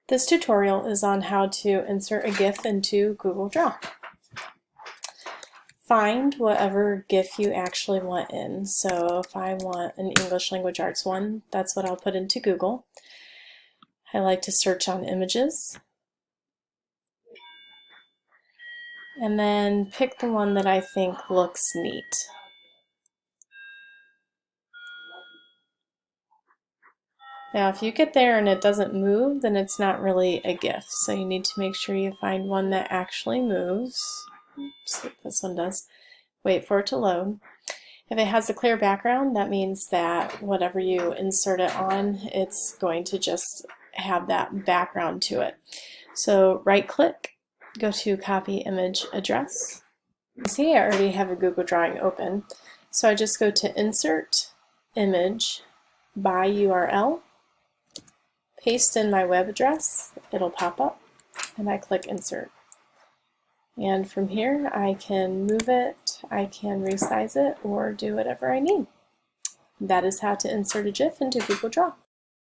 This tutorial is on how to insert a GIF into Google Draw. Find whatever GIF you actually want in. So if I want an English Language Arts one, that's what I'll put into Google. I like to search on images. And then pick the one that I think looks neat. Now if you get there and it doesn't move, then it's not really a GIF. So you need to make sure you find one that actually moves. Oops, this one does. Wait for it to load. If it has a clear background, that means that whatever you insert it on, it's going to just have that background to it. So right click, go to copy image address. You see I already have a Google Drawing open. So I just go to insert image by URL, paste in my web address, it'll pop up, and I click insert. And from here I can move it, I can resize it, or do whatever I need. That is how to insert a GIF into Google Draw.